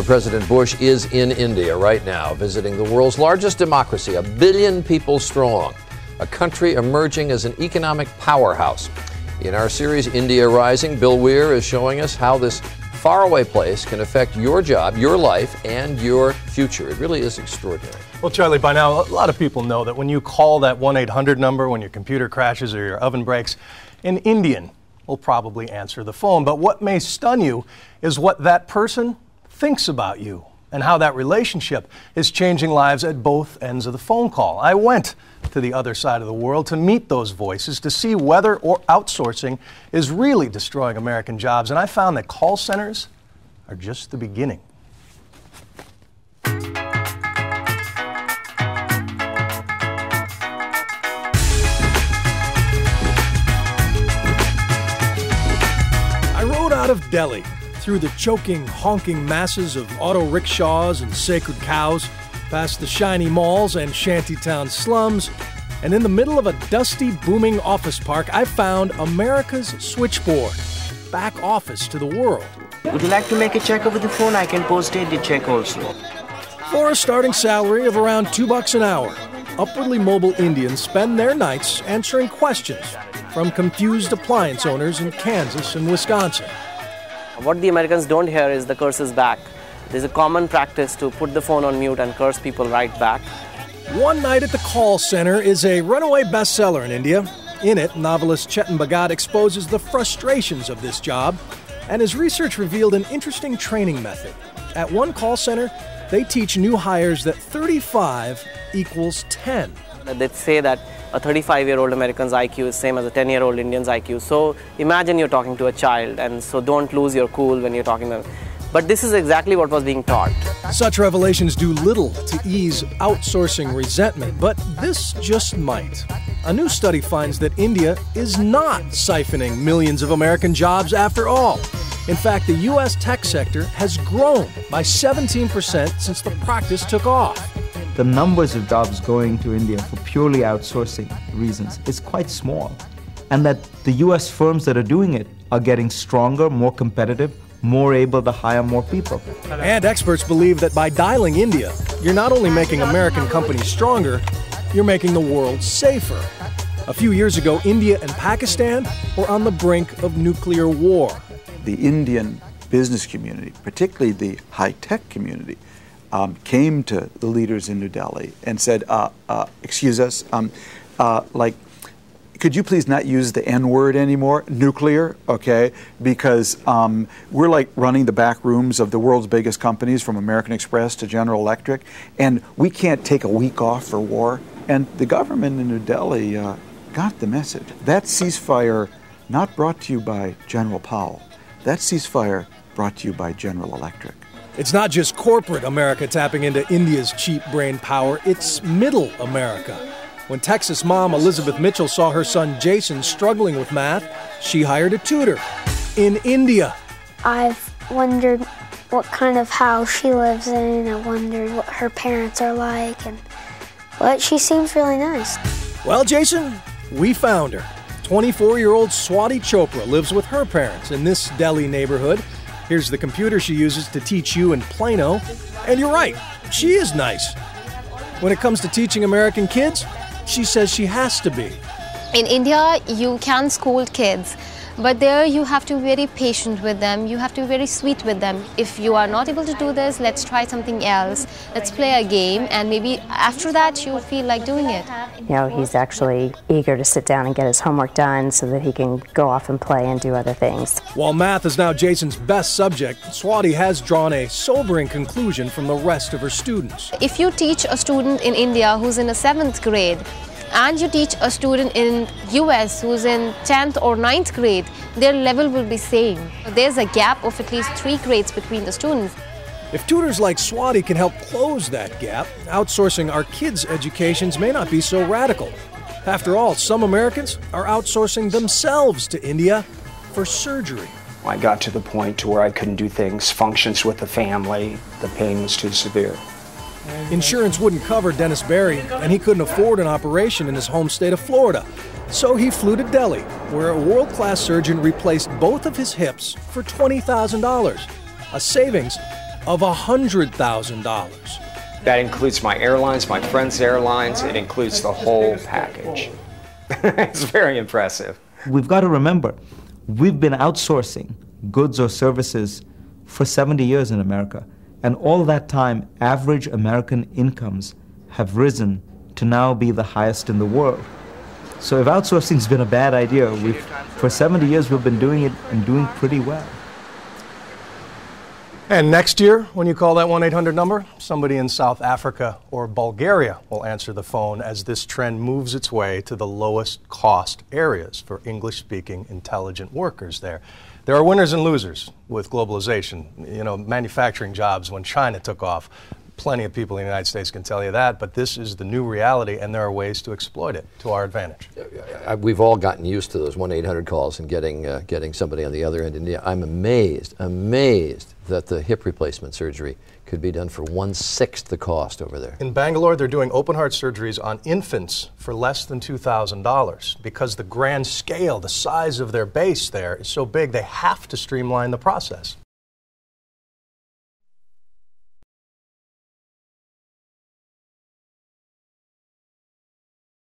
President Bush is in India right now, visiting the world's largest democracy, 1 billion people strong, a country emerging as an economic powerhouse. In our series, India Rising, Bill Weir is showing us how this faraway place can affect your job, your life, and your future. It really is extraordinary. Well, Charlie, by now, a lot of people know that when you call that 1-800 number when your computer crashes or your oven breaks, an Indian will probably answer the phone. But what may stun you is what that person thinks about you and how that relationship is changing lives at both ends of the phone call. I went to the other side of the world to meet those voices, to see whether or outsourcing is really destroying American jobs. And I found that call centers are just the beginning. I rode out of Delhi through the choking, honking masses of auto rickshaws and sacred cows, past the shiny malls and shantytown slums, and in the middle of a dusty, booming office park, I found America's switchboard, back office to the world. Would you like to make a check over the phone? I can post-date the check also. For a starting salary of around $2 an hour, upwardly mobile Indians spend their nights answering questions from confused appliance owners in Kansas and Wisconsin. What the Americans don't hear is the curses back. There's a common practice to put the phone on mute and curse people right back. One Night at the Call Center is a runaway bestseller in India. In it, novelist Chetan Bhagat exposes the frustrations of this job, and his research revealed an interesting training method. At one call center, they teach new hires that 35 equals 10. They say that a 35-year-old American's IQ is same as a 10-year-old Indian's IQ. So imagine you're talking to a child, and so don't lose your cool when you're talking to them. But this is exactly what was being taught. Such revelations do little to ease outsourcing resentment, but this just might. A new study finds that India is not siphoning millions of American jobs after all. In fact, the U.S. tech sector has grown by 17% since the practice took off. The numbers of jobs going to India for purely outsourcing reasons is quite small, and that the U.S. firms that are doing it are getting stronger, more competitive, more able to hire more people. And experts believe that by dialing India, you're not only making American companies stronger, you're making the world safer. A few years ago, India and Pakistan were on the brink of nuclear war. The Indian business community, particularly the high-tech community, came to the leaders in New Delhi and said, excuse us, could you please not use the N-word anymore, nuclear, okay? Because we're like running the back rooms of the world's biggest companies, from American Express to General Electric, and we can't take a week off for war. And the government in New Delhi got the message. That ceasefire not brought to you by General Powell. That ceasefire brought to you by General Electric. It's not just corporate America tapping into India's cheap brain power, it's middle America. When Texas mom Elizabeth Mitchell saw her son Jason struggling with math, she hired a tutor in India. I've wondered what kind of house she lives in. I wondered what her parents are like, but she seems really nice. Well, Jason, we found her. 24-year-old Swati Chopra lives with her parents in this Delhi neighborhood. Here's the computer she uses to teach you in Plano. And you're right, she is nice. When it comes to teaching American kids, she says she has to be. In India, you can scold kids, but there you have to be very patient with them. You have to be very sweet with them. If you are not able to do this, let's try something else. Let's play a game, and maybe after that you'll feel like doing it. You know, he's actually eager to sit down and get his homework done so that he can go off and play and do other things. While math is now Jason's best subject, Swati has drawn a sobering conclusion from the rest of her students. If you teach a student in India who's in a 7th grade, and you teach a student in US who's in 10th or 9th grade, their level will be same. There's a gap of at least 3 grades between the students. If tutors like Swati can help close that gap, outsourcing our kids' educations may not be so radical. After all, some Americans are outsourcing themselves to India for surgery. I got to the point to where I couldn't do things, functions with the family. The pain was too severe. Insurance wouldn't cover Dennis Berry, and he couldn't afford an operation in his home state of Florida. So he flew to Delhi, where a world-class surgeon replaced both of his hips for $20,000, a savings of $100,000. That includes my airlines, my friends' airlines. It includes the whole package. It's very impressive. We've got to remember, we've been outsourcing goods or services for 70 years in America. And all that time, average American incomes have risen to now be the highest in the world. So if outsourcing's been a bad idea, for 70 years we've been doing it and doing pretty well. And next year, when you call that 1-800 number, somebody in South Africa or Bulgaria will answer the phone as this trend moves its way to the lowest cost areas for English-speaking intelligent workers there. There are winners and losers with globalization. You know, manufacturing jobs when China took off. Plenty of people in the United States can tell you that, but this is the new reality, and there are ways to exploit it to our advantage. We've all gotten used to those 1-800 calls and getting somebody on the other end. And I'm amazed that the hip replacement surgery could be done for 1/6 the cost over there. In Bangalore, they're doing open heart surgeries on infants for less than $2,000 because the grand scale, the size of their base there is so big, they have to streamline the process.